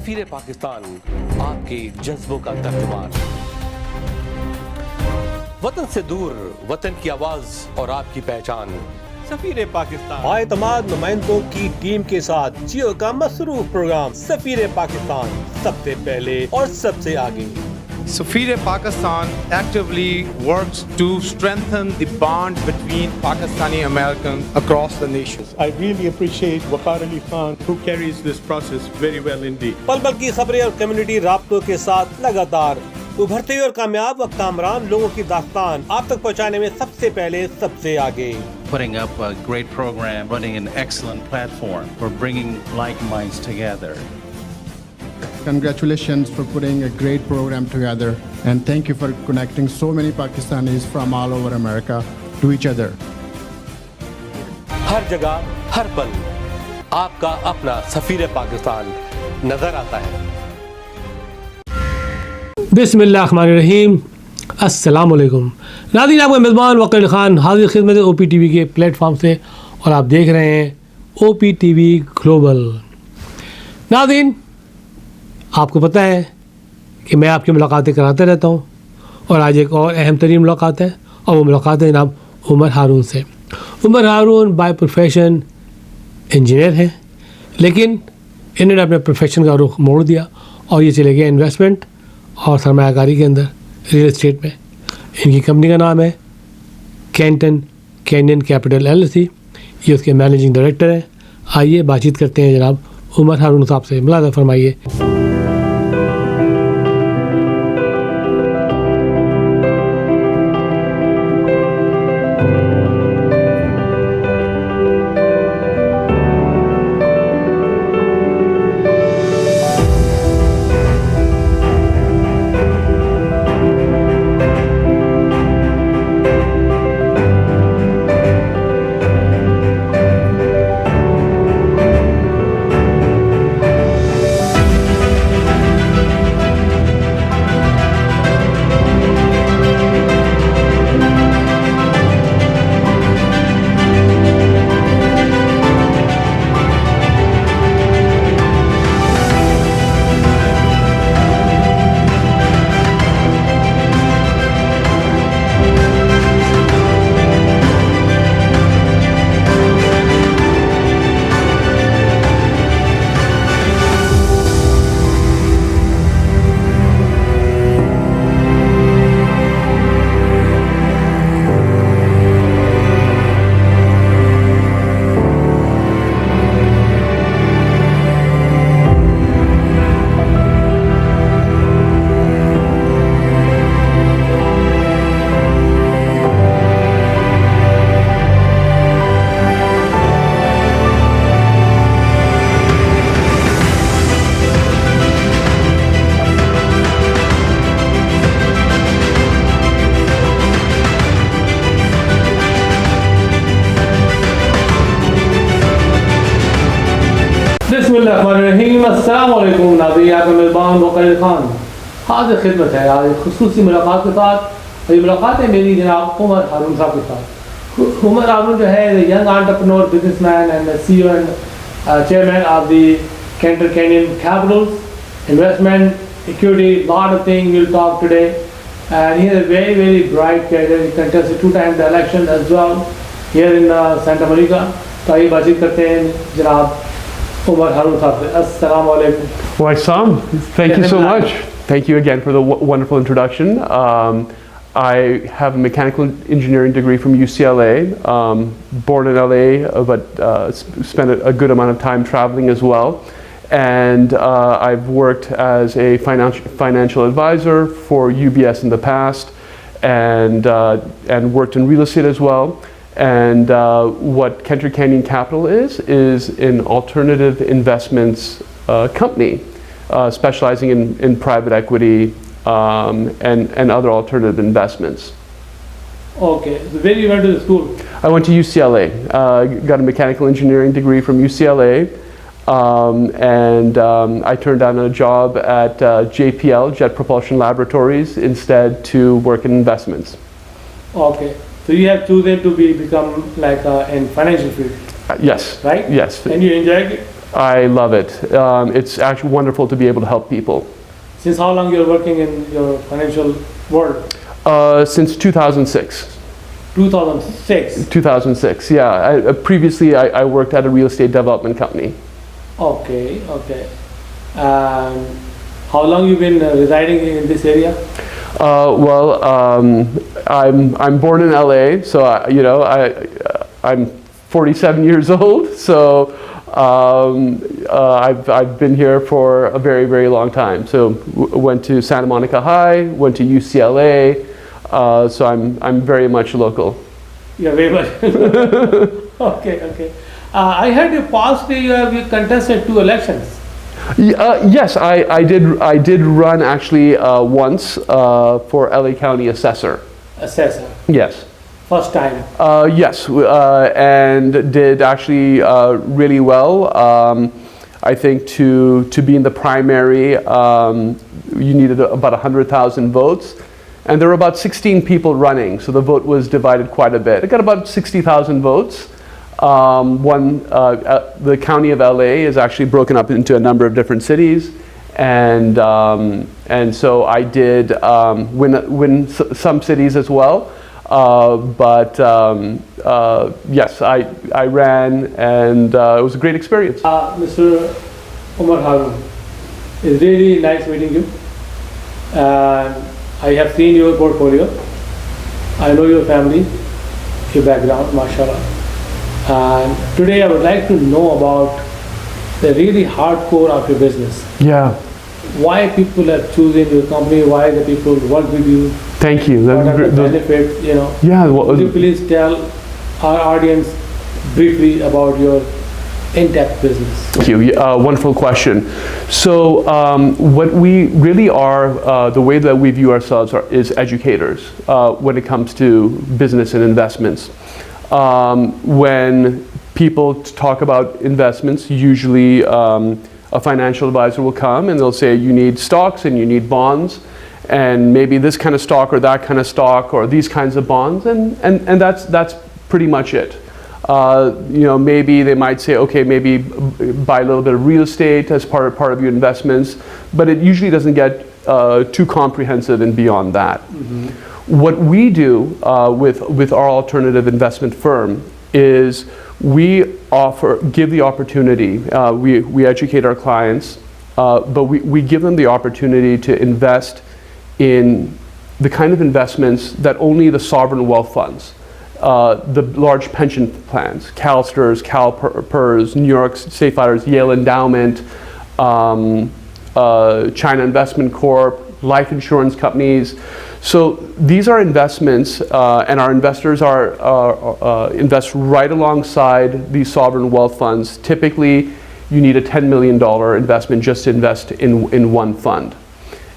सफीर पाकिस्तान, आपके जज्बों का तर्जुमान। वतन से दूर, वतन की आवाज और आपकी पहचान। सफीर पाकिस्तान बाएतमाद नुमाइंदों की टीम के साथ जियो का मसरूफ प्रोग्राम सफीर पाकिस्तान, सबसे पहले और सबसे आगे। Safir Pakistan actively works to strengthen the bond between Pakistani Americans across the nation. I really appreciate Waqar Ali Khan, who carries this process very well indeed. पल पल की खबरें और कम्युनिटी राब्तों के साथ लगातार उभरते हुए और कामयाब व कामरान लोगों की दास्तान आप तक पहुंचाने में सबसे पहले सबसे आगे। Putting up a great program, running an excellent platform for bringing like minds together. Congratulations for putting a great program together, and thank you for connecting so many Pakistanis from all over America to each other. हर जगह, हर पल आपका अपना सफीर पाकिस्तान नजर आता है। बिस्मिल्लाहिर्रहमानिर्रहीम, अस्सलाम वालेकुम। नाज़रीन, आपका मेज़बान वक़ील ख़ान हाज़िर खिदमत OpTv के प्लेटफॉर्म से, और आप देख रहे हैं OpTv ग्लोबल। नाज़रीन, आपको पता है कि मैं आपकी मुलाकातें कराते रहता हूँ, और आज एक और अहम तरीन मुलाकात है, और वो मुलाकात है जनाब उमर हारून से। उमर हारून बाय प्रोफेशन इंजीनियर हैं, लेकिन इन्होंने अपने प्रोफेशन का रुख मोड़ दिया और ये चले गए इन्वेस्टमेंट और सरमायाकारी के अंदर, रियल इस्टेट में। इनकी कंपनी का नाम है कैनियन कैपिटल LLC। ये उसके मैनेजिंग डायरेक्टर हैं। आइए बातचीत करते हैं जनाब उमर हारून साहब से। मुलाज़ा फरमाइए। बिस्मिल्लाहिर्रहमानिर्रहीम, अस्सलाम वालेकुम। नाज़रीन, आपका मेज़बान वक़ील ख़ान हाज़िर खिदमत है आज ख़ुसूसी मुलाकात के साथ। ये मुलाकात है मेरी जनाब उमर हारून साहब के साथ। उमर हारून जो है young entrepreneur, businessman and CEO and chairman of the canyon capital investment equity, lot of things we'll talk today, and he is a very bright career. He contested 2 times the election as well here in Santa Monica. तो आइए बातचीत करते हैं जनाब Omar Haroon साहब से। अस्सलाम वालेकुम। Waisam, thank you so much. Thank you again for the wonderful introduction. I have a mechanical engineering degree from UCLA, born in LA, but spent a good amount of time traveling as well. And I've worked as a financial advisor for UBS in the past, and worked in real estate as well. And what Canyon Capital is an alternative investments company specializing in private equity and other alternative investments. Okay, so where you went to the school? I went to UCLA, got a mechanical engineering degree from UCLA, and I turned down a job at JPL, Jet Propulsion Laboratories, instead to work in investments. Okay. So you have chosen to become like in financial field. Yes. Right? Yes. And you enjoyed it? I love it. It's actually wonderful to be able to help people. Since how long you're working in your financial world? Since 2006. 2006. 2006, yeah. Previously, I worked at a real estate development company. Okay. How long you been residing in this area? I'm born in LA, so I'm 47 years old. So I've been here for a very, very long time. So went to Santa Monica High, went to UCLA. So I'm very much local. Yeah, very much. Okay. I heard you you contested 2 elections. Yes, I did run actually once for LA County Assessor. Assessor. Yes. First time. Yes, and did actually really well. I think to be in the primary, you needed about 100,000 votes. And there were about 16 people running, so the vote was divided quite a bit. It got about 60,000 votes. The county of LA is actually broken up into a number of different cities, and so I did win some cities as well. Yes, I ran, and it was a great experience. Mr. Omar Haroon, it's really nice meeting you. I have seen your portfolio. I know your family, your background, mashallah. And today I would like to know about the really hardcore of your business. Yeah. Why people are choosing your company, why the people work with you. Thank you. What are the benefits, Yeah. Would you please tell our audience briefly about your in-depth business? Thank you. Wonderful question. So what we really are, the way that we view ourselves is educators when it comes to business and investments. When people talk about investments, usually a financial advisor will come and they'll say you need stocks and you need bonds, and maybe this kind of stock or that kind of stock or these kinds of bonds, and that's pretty much it. Maybe they might say, okay, maybe buy a little bit of real estate as part of your investments, but it usually doesn't get too comprehensive and beyond that. Mm-hmm. What we do with our alternative investment firm is we give the opportunity, we educate our clients, but we give them the opportunity to invest in the kind of investments that only the sovereign wealth funds, the large pension plans, CalSTRS, CalPERS, New York State Fighters, Yale Endowment, China Investment Corp, life insurance companies. So these are investments, and our investors invest right alongside these sovereign wealth funds. Typically, you need a $10 million investment just to invest in one fund.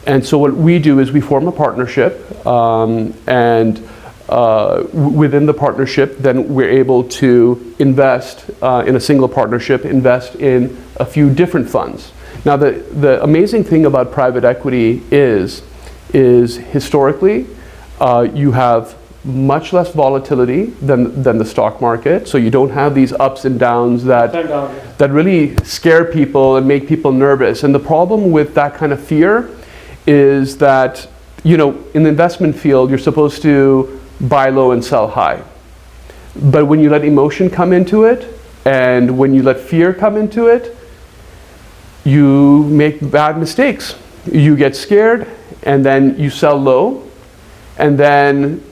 And so what we do is we form a partnership, and within the partnership, then we're able to invest in a single partnership, invest in a few different funds. Now, the amazing thing about private equity is historically, you have much less volatility than the stock market. So you don't have these ups and downs that really scare people and make people nervous. And the problem with that kind of fear is that, in the investment field, you're supposed to buy low and sell high. But when you let emotion come into it, and when you let fear come into it, you make bad mistakes. You get scared, and then you sell low, and then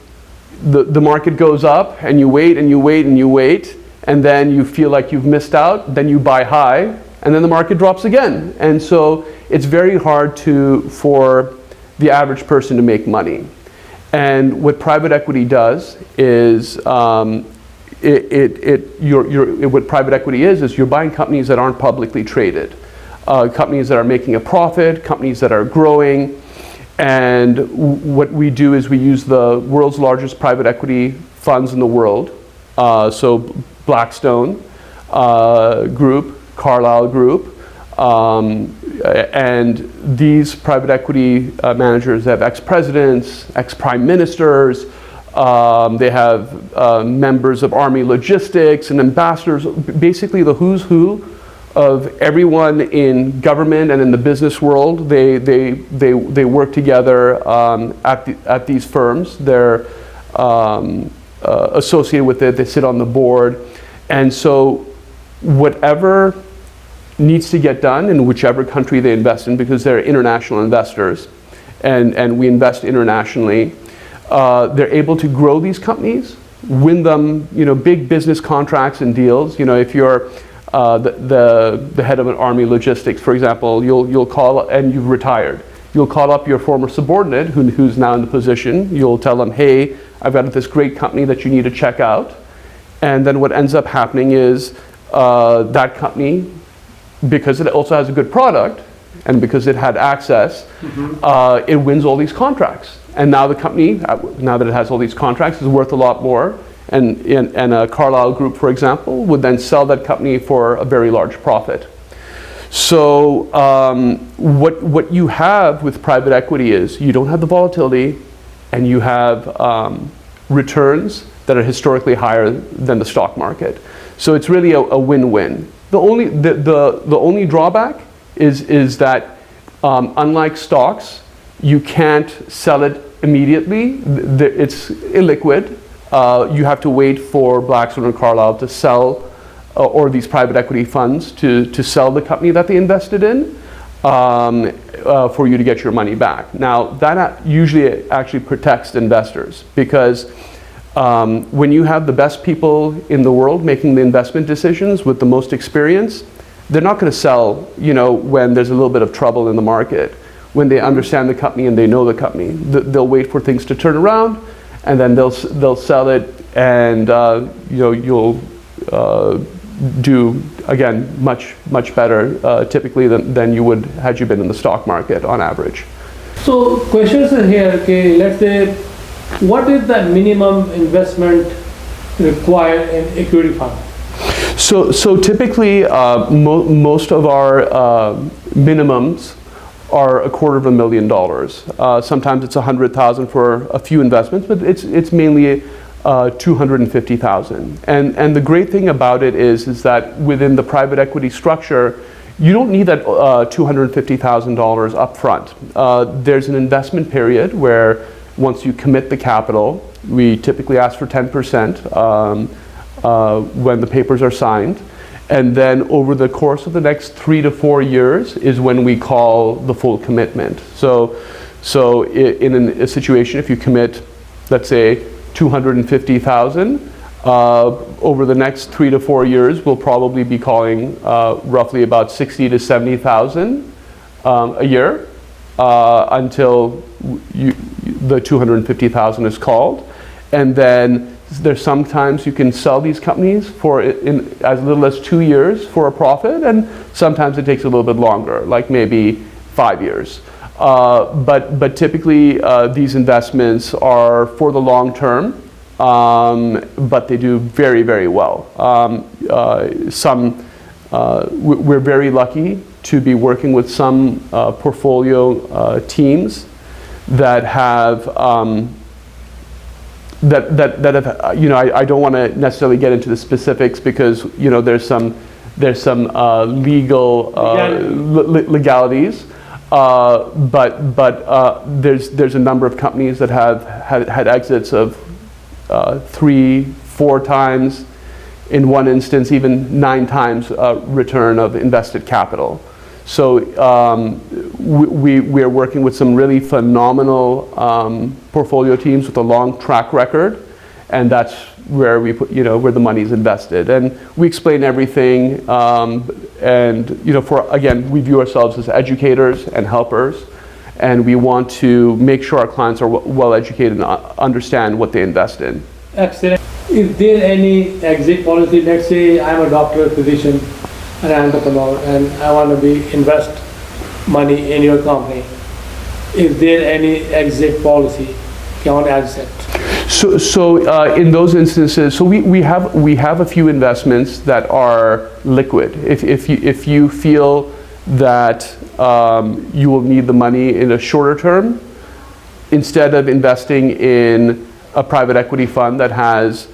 the market goes up, and you wait and you wait and you wait, and then you feel like you've missed out, then you buy high, and then the market drops again. And so it's very hard for the average person to make money. And what private equity does is, what private equity is you're buying companies that aren't publicly traded, companies that are making a profit, companies that are growing. And what we do is we use the world's largest private equity funds in the world, so Blackstone Group, Carlyle Group, and these private equity managers have ex-presidents, ex-prime ministers, they have members of Army logistics and ambassadors, basically the who's who of everyone in government and in the business world. They work together at these firms. They're associated with it. They sit on the board. And so whatever needs to get done in whichever country they invest in, because they're international investors, and we invest internationally, they're able to grow these companies, win them, big business contracts and deals. If you're the head of an army logistics, for example, you'll call, and you've retired, you'll call up your former subordinate who's now in the position. You'll tell them, hey, I've got this great company that you need to check out. And then what ends up happening is that company, because it also has a good product and because it had access, it wins all these contracts. And now the company, now that it has all these contracts, is worth a lot more. And a Carlyle Group, for example, would then sell that company for a very large profit. So what you have with private equity is you don't have the volatility, and you have returns that are historically higher than the stock market. So it's really a win-win. The only drawback is that unlike stocks, you can't sell it immediately. It's illiquid. You have to wait for Blackstone and Carlyle to sell, or these private equity funds to sell the company that they invested in, for you to get your money back. Now that usually actually protects investors, because when you have the best people in the world making the investment decisions with the most experience, they're not going to sell, when there's a little bit of trouble in the market. When they understand the company and they know the company, they'll wait for things to turn around, and then they'll sell it, and you'll do again much better typically than you would had you been in the stock market on average. So questions are here. Okay, let's say, what is the minimum investment required in equity fund? So typically most of our minimums are $250,000. Sometimes it's $100,000 for a few investments, but it's mainly $250,000. And the great thing about it is that within the private equity structure, you don't need that $250,000 up front. There's an investment period where once you commit the capital, we typically ask for 10% when the papers are signed. And then over the course of the next 3 to 4 years is when we call the full commitment. So in a situation, if you commit, let's say, $250,000, over the next 3 to 4 years, we'll probably be calling roughly about $60,000 to $70,000 a year until the $250,000 is called. And then there's sometimes you can sell these companies for in as little as 2 years for a profit, and sometimes it takes a little bit longer, like maybe 5 years. But typically these investments are for the long term, but they do very, very well. We're very lucky to be working with some portfolio teams that have that have, I don't want to necessarily get into the specifics because there's some legal legalities, but there's a number of companies that have had exits of 3-4 times, in one instance even 9 times return of invested capital. So we are working with some really phenomenal portfolio teams with a long track record, and that's where we put, where the money is invested. And we explain everything, and we view ourselves as educators and helpers, and we want to make sure our clients are well educated and understand what they invest in. Excellent. Is there any exit policy? Let's say I'm a doctor, a physician, an entrepreneur, and I want to invest money in your company. Is there any exit policy? Can I exit? So in those instances, we have a few investments that are liquid. If you feel that you will need the money in a shorter term, instead of investing in a private equity fund that has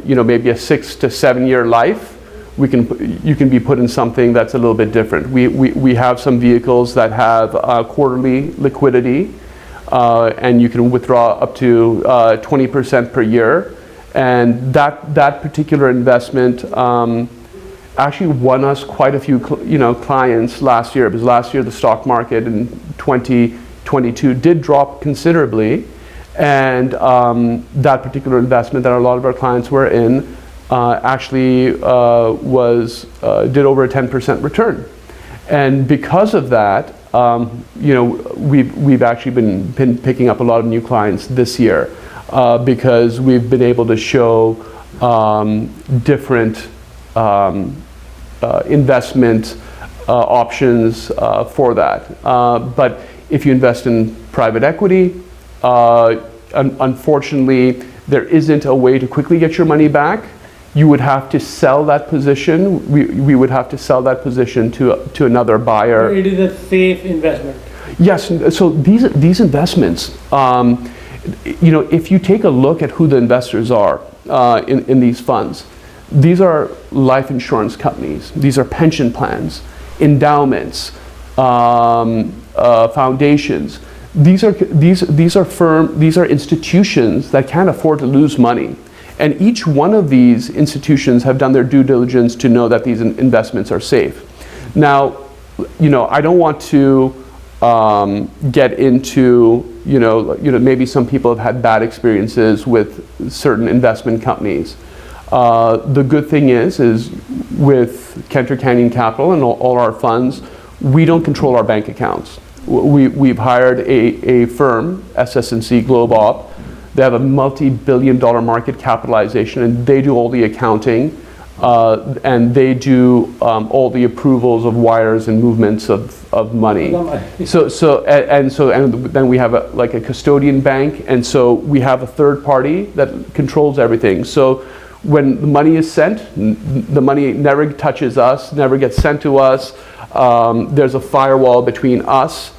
maybe a 6 to 7 year life, you can be put in something that's a little bit different. We have some vehicles that have quarterly liquidity, and you can withdraw up to 20% per year. And that particular investment actually won us quite a few clients last year, because last year the stock market in 2022 did drop considerably, and that particular investment that a lot of our clients were in actually did over a 10% return. And because of that, we've actually been picking up a lot of new clients this year, because we've been able to show different investment options for that. But if you invest in private equity, unfortunately, there isn't a way to quickly get your money back. You would have to sell that position. We would have to sell that position to another buyer. It is a safe investment. Yes. So these investments, if you take a look at who the investors are in these funds, these are life insurance companies. These are pension plans, endowments, foundations. These are institutions that can't afford to lose money. And each one of these institutions have done their due diligence to know that these investments are safe. Now, I don't want to get into, maybe some people have had bad experiences with certain investment companies. The good thing is with Kenter Canyon Capital and all our funds, we don't control our bank accounts. We've hired a firm, SS&C GlobeOp. They have a multi-billion-dollar market capitalization, and they do all the accounting, and they do all the approvals of wires and movements of money. So then we have a custodian bank, and so we have a third party that controls everything. So when the money is sent, the money never touches us, never gets sent to us. There's a firewall between us,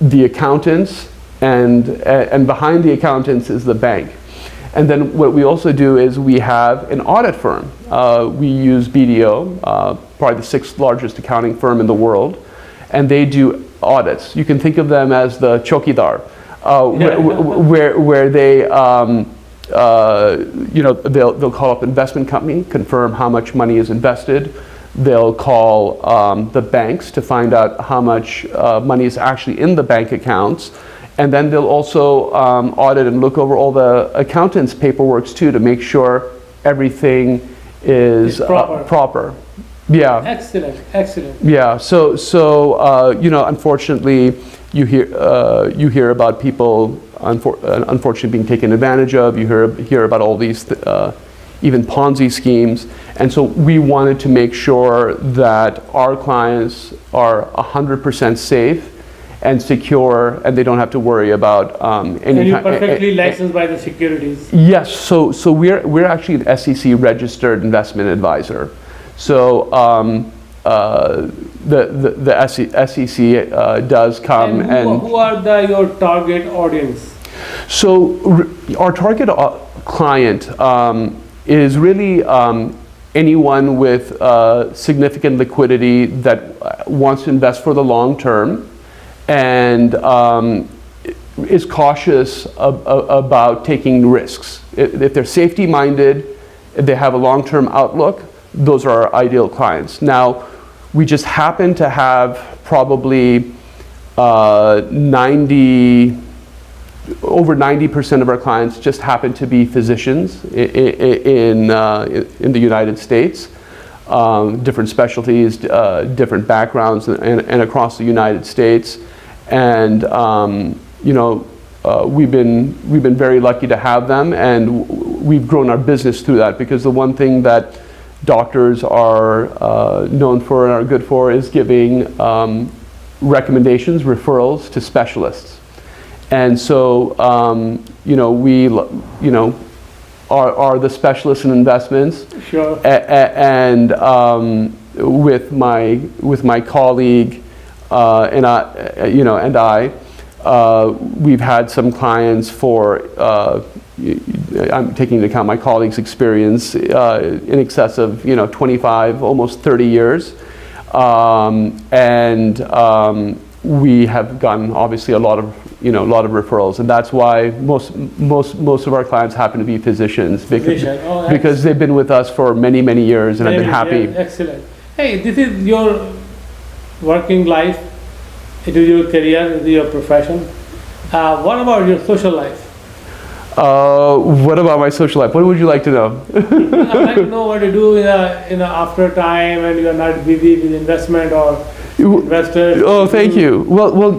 the accountants, and behind the accountants is the bank. And then what we also do is we have an audit firm. We use BDO, probably the 6th largest accounting firm in the world, and they do audits. You can think of them as the chokidar, where they they'll call up investment company, confirm how much money is invested. They'll call the banks to find out how much money is actually in the bank accounts. And then they'll also audit and look over all the accountants' paperworks too, to make sure everything is proper. Yeah. Excellent. Yeah. So unfortunately, you hear about people unfortunately being taken advantage of. You hear about all these even Ponzi schemes, and so we wanted to make sure that our clients are 100% safe and secure, and they don't have to worry about any. And you're perfectly licensed by the securities. Yes. So we're actually an SEC registered investment advisor. So the SEC does come and who are your target audience? So our target client is really anyone with significant liquidity that wants to invest for the long term, and is cautious about taking risks. If they're safety minded, if they have a long-term outlook, those are our ideal clients. Now, we just happen to have probably over 90% of our clients just happen to be physicians in the United States, different specialties, different backgrounds, and across the United States. And we've been very lucky to have them, and we've grown our business through that, because the one thing that doctors are known for and are good for is giving recommendations, referrals to specialists. And so, we are the specialists in investments. Sure. And with my colleague and I, we've had some clients for I'm taking into account my colleagues' experience, in excess of 25, almost 30 years, and we have gotten obviously a lot of referrals, and that's why most of our clients happen to be physicians because they've been with us for many years and have been happy. Yeah, excellent. Hey, this is your working life, it is your career, it is your profession. What about your social life? What about my social life? What would you like to know? I'd like to know what you do in a after time when you are not busy with investment or investors. Oh, thank you. Well,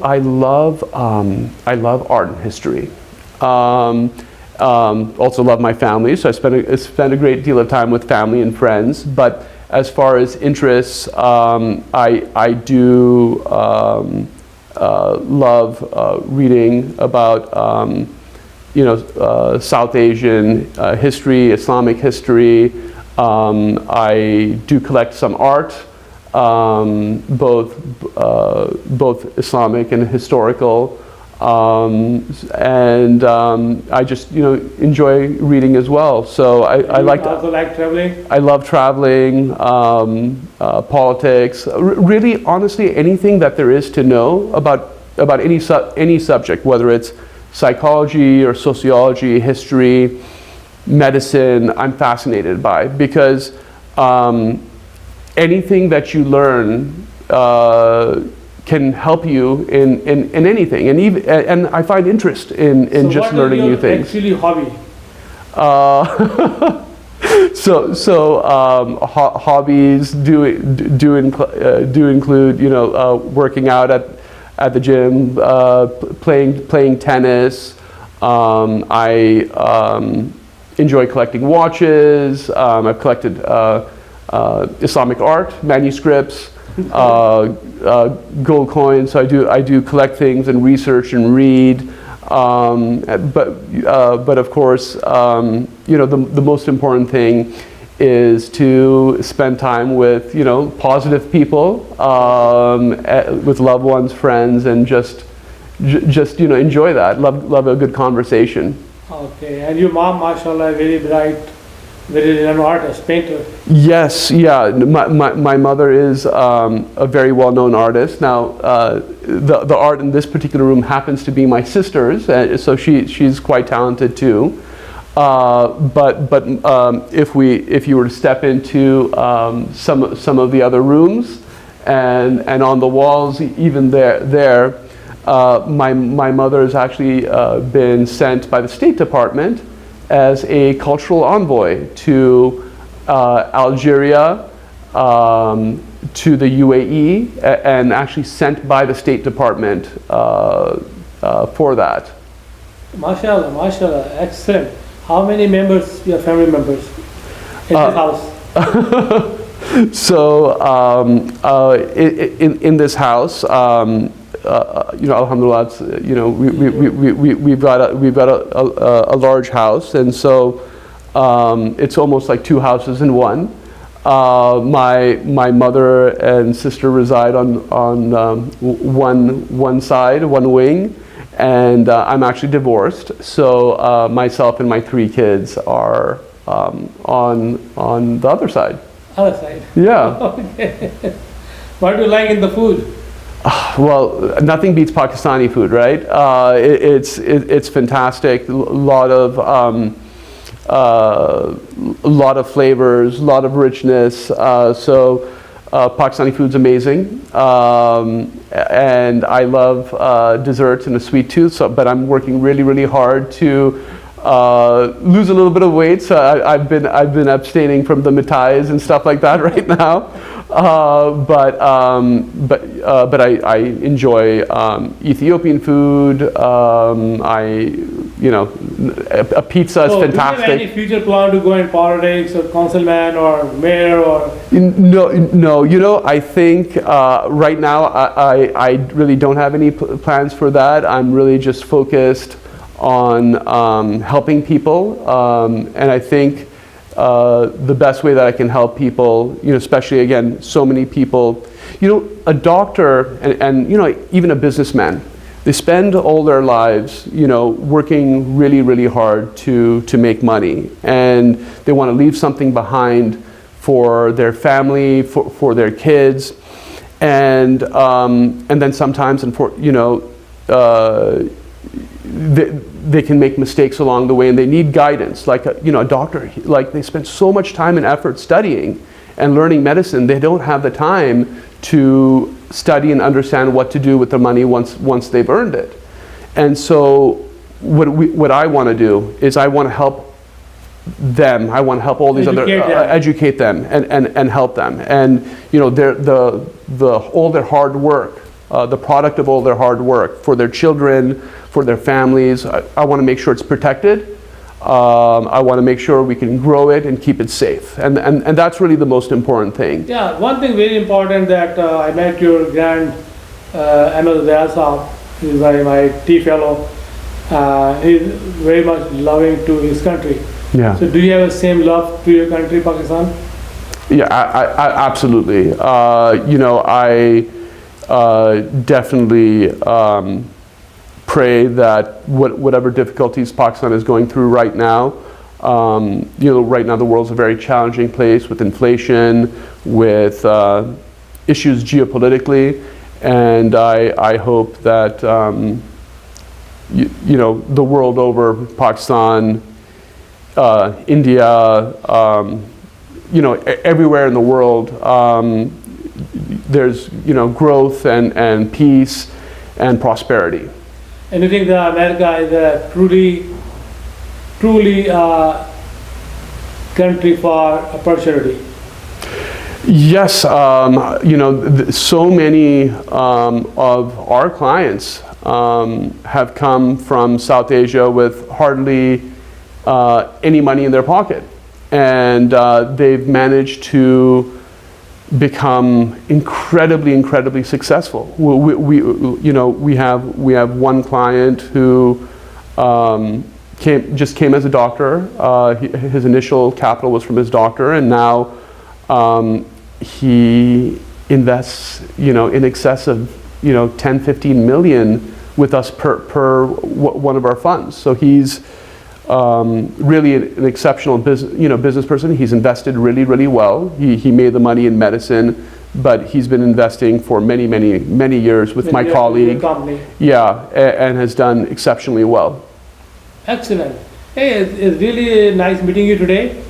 I love art and history. Also love my family, so I spend a great deal of time with family and friends. But as far as interests, I do love reading about South Asian history, Islamic history. I do collect some art, both Islamic and historical, and I just enjoy reading as well. So I like traveling. I love traveling, politics. Really, honestly, anything that there is to know about any subject, whether it's psychology or sociology, history, medicine, I'm fascinated by, because anything that you learn can help you in anything, and I find interest in just learning new things. Actually, hobby. Hobbies do include working out at the gym, playing tennis. I enjoy collecting watches. I've collected Islamic art, manuscripts, gold coins. So I do collect things and research and read. But of course, the most important thing is to spend time with positive people, with loved ones, friends, and just enjoy that. Love a good conversation. Okay, and your mom, mashallah, very bright, very an artist, painter. Yes, yeah. My mother is a very well-known artist. Now, the art in this particular room happens to be my sister's, so she's quite talented too. But if you were to step into some of the other rooms, and on the walls, even there, my mother has actually been sent by the State Department as a cultural envoy to Algeria, to the UAE, and actually sent by the State Department for that. Mashallah, mashallah, excellent. How many members, your family members, in this house? So in this house, alhamdulillah, we've got a large house, and so it's almost like two houses in one. My mother and sister reside on one side, one wing, and I'm actually divorced. So myself and my three kids are on the other side. Other side. Yeah. Okay. What do you like in the food? Well, nothing beats Pakistani food, right? It's fantastic. A lot of flavors, a lot of richness. So Pakistani food's amazing, and I love desserts and a sweet tooth. But I'm working really hard to lose a little bit of weight. So I've been abstaining from the mithais and stuff like that right now. But I enjoy Ethiopian food. A pizza is fantastic. Do you have any future plan to go in politics or councilman or mayor or? No. I think right now I really don't have any plans for that. I'm really just focused on helping people, and I think the best way that I can help people, especially again, so many people, a doctor and even a businessman, They spend all their lives, working really, really hard to make money, and they want to leave something behind for their family, for their kids, and then sometimes, they can make mistakes along the way, and they need guidance. Like a doctor, like they spend so much time and effort studying and learning medicine, they don't have the time to study and understand what to do with the money once they've earned it. And so what I want to do is I want to help them. I want to help all these educate them and help them. And all their hard work, the product of all their hard work for their children, for their families, I want to make sure it's protected. I want to make sure we can grow it and keep it safe, and that's really the most important thing. Yeah, one thing very important that I met your grand Ahmed Saab, who is my tea fellow. He's very much loving to his country. Yeah. So do you have the same love to your country, Pakistan? Yeah, I absolutely. I definitely pray that whatever difficulties Pakistan is going through right now, right now the world's a very challenging place with inflation, with issues geopolitically, and I hope that the world over, Pakistan, India, everywhere in the world, there's growth and peace and prosperity. And you think that America is a truly country for opportunity? Yes, so many of our clients have come from South Asia with hardly any money in their pocket, and they've managed to become incredibly successful. We have one client who just came as a doctor. His initial capital was from his doctor, and now he invests in excess of 10-15 million with us per one of our funds. So he's really an exceptional business person. He's invested really well. He made the money in medicine, but he's been investing for many years with my colleague. Yeah, and has done exceptionally well. Excellent. Hey, it's really nice meeting you today.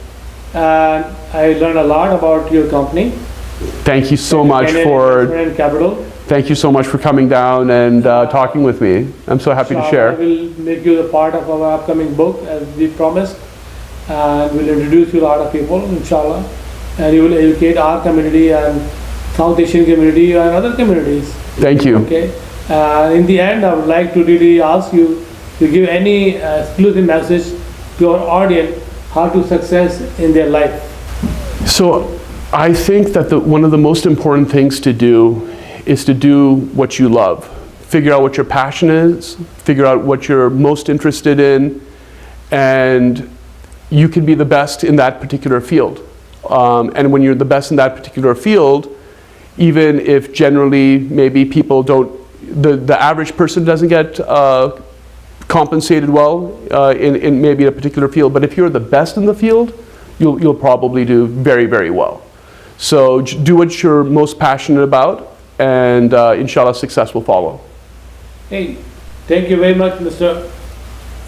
I learned a lot about your company. Thank you so much for capital. Thank you so much for coming down and talking with me. I'm so happy to share. I will make you a part of our upcoming book, as we promised, and we'll introduce you a lot of people, inshallah, and you will educate our community and South Asian community and other communities. Thank you. Okay. In the end, I would like to really ask you to give any exclusive message to our audience how to success in their life. So I think that one of the most important things to do is to do what you love. Figure out what your passion is, figure out what you're most interested in, and you can be the best in that particular field. And when you're the best in that particular field, even if generally maybe people don't, the average person doesn't get compensated well in maybe a particular field, but if you're the best in the field, you'll probably do very well. So do what you're most passionate about, and inshallah success will follow. Hey, thank you very much, Mr.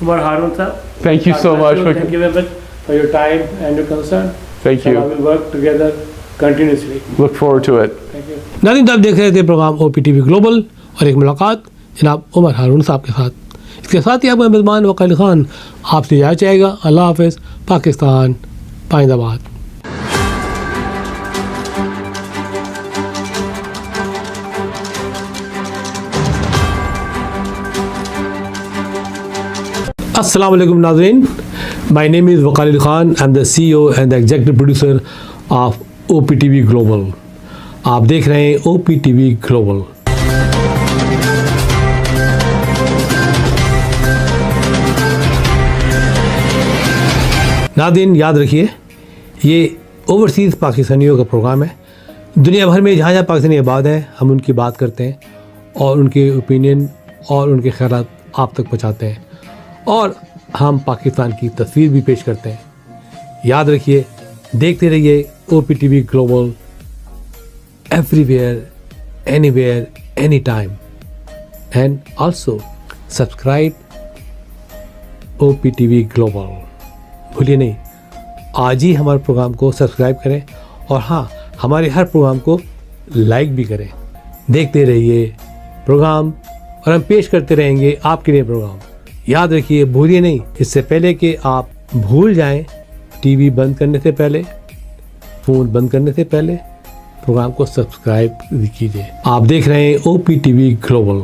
Omar Haroon sir. Thank you so much. Thank you very much for your time and your concern. Thank you. We will work together continuously. Look forward to it. Thank you. नाज़रीन, आप देख रहे थे programme OPTV global और एक मुलाकात जनाब उमर हारून साहब के साथ। इसके साथ ही आपका मेज़बान वकील खान आपसे इजाज़त चाहेगा। अल्लाह हाफ़िज़। पाकिस्तान पाइंदाबाद। Assalamu alaikum नाज़रीन, my name is Waqar Khan. I'm the CEO and the executive producer of OPTV Global. आप देख रहे हैं OPTV Global। नाज़रीन याद रखिए, ये ओवरसीज़ पाकिस्तानियों का प्रोग्राम है। दुनिया भर में जहाँ जहाँ पाकिस्तानी आबाद हैं हम उनकी बात करते हैं और उनके ओपिनियन और उनके ख्यालात आप तक पहुँचाते हैं और हम पाकिस्तान की तस्वीर भी पेश करते हैं। याद रखिए, देखते रहिए OPTV global, everywhere, anywhere, any time, and also subscribe OPTV global. भूलिए नहीं, आज ही हमारे प्रोग्राम को सब्सक्राइब करें और हाँ, हमारे हर प्रोग्राम को लाइक भी करें। देखते रहिए प्रोग्राम और हम पेश करते रहेंगे आपके लिए प्रोग्राम। याद रखिए, भूलिए नहीं, इससे पहले कि आप भूल जाएं, टीवी बंद करने से पहले, फ़ोन बंद करने से पहले प्रोग्राम को सब्सक्राइब कीजिए। आप देख रहे हैं OPTV ग्लोबल।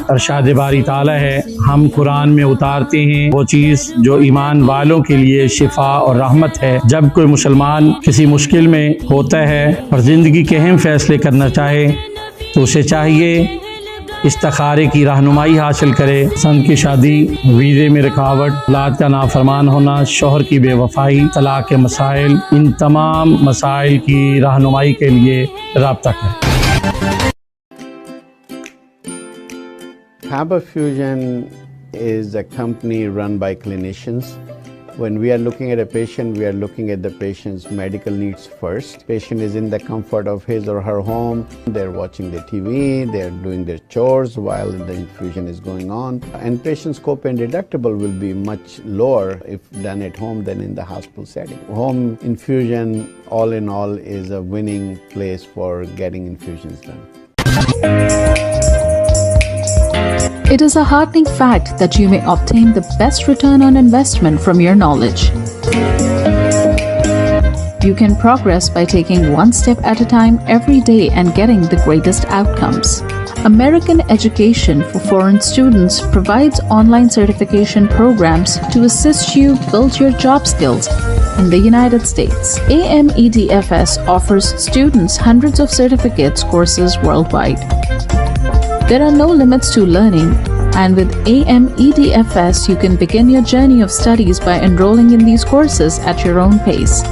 अरशाद बारी ताला है, हम कुरान में उतारते हैं वो चीज़ जो ईमान वालों के लिए शिफा और रहमत है। जब कोई मुसलमान किसी मुश्किल में होता है और ज़िंदगी के अहम फैसले करना चाहे तो उसे चाहिए इस्तिखारे की रहनुमाई हासिल करे। संत की शादी, वीज़े में रुकावट, औलाद का नाफरमान होना, शोहर की बेवफाई, तलाक के मसाइल, इन तमाम मसाइल की रहनुमाई के लिए राब्ता करें। Harbor Fusion is a company run by clinicians. When we are looking at a patient, we are looking at the patient's medical needs first. Patient is in the comfort of his or her home. They're watching the TV, they're doing their chores while the infusion is going on. And patient's copay and deductible will be much lower if done at home than in the hospital setting. Home infusion, all in all, is a winning place for getting infusions done. It is a heartening fact that you may obtain the best return on investment from your knowledge. You can progress by taking one step at a time every day and getting the greatest outcomes. American Education for Foreign Students provides online certification programs to assist you build your job skills in the United States. AMEDFS offers students hundreds of certificates courses worldwide. There are no limits to learning, and with AMEDFS, you can begin your journey of studies by enrolling in these courses at your own pace,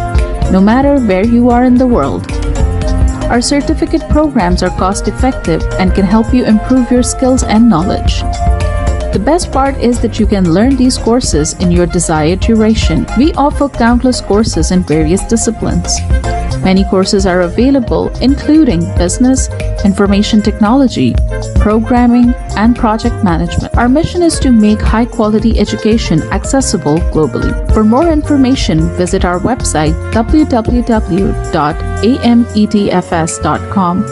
no matter where you are in the world. Our certificate programs are cost-effective and can help you improve your skills and knowledge. The best part is that you can learn these courses in your desired duration. We offer countless courses in various disciplines. Many courses are available, including business, information technology, programming, and project management. Our mission is to make high-quality education accessible globally. For more information, visit our website www.amedfs.com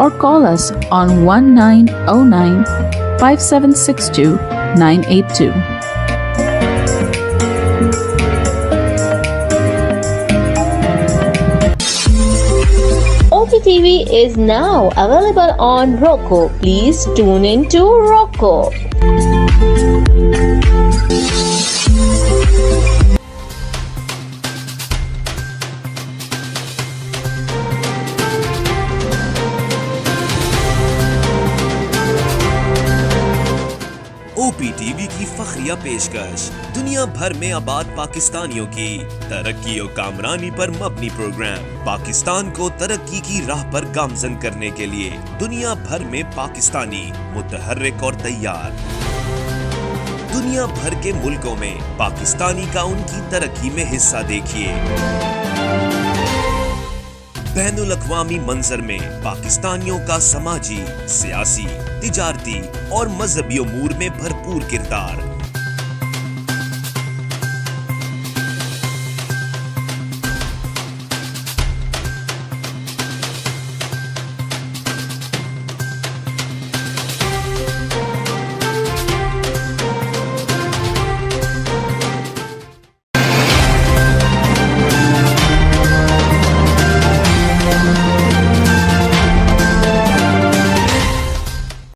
or call us on 1909-5762-982. OpTv is now available on Roku. Please tune in to Roku. OpTv की फखरिया पेशकश दुनिया भर में आबाद पाकिस्तानियों की तरक्की और कामरानी पर मबनी प्रोग्राम। पाकिस्तान को तरक्की की राह पर गामजन करने के लिए दुनिया भर में पाकिस्तानी मुतहर्रिक और तैयार। दुनिया भर के मुल्कों में पाकिस्तानी का उनकी तरक्की में हिस्सा देखिए। बैनुल अक़वामी मंजर में पाकिस्तानियों का समाजी, सियासी, तिजारती और मजहबी उमूर में भरपूर किरदार।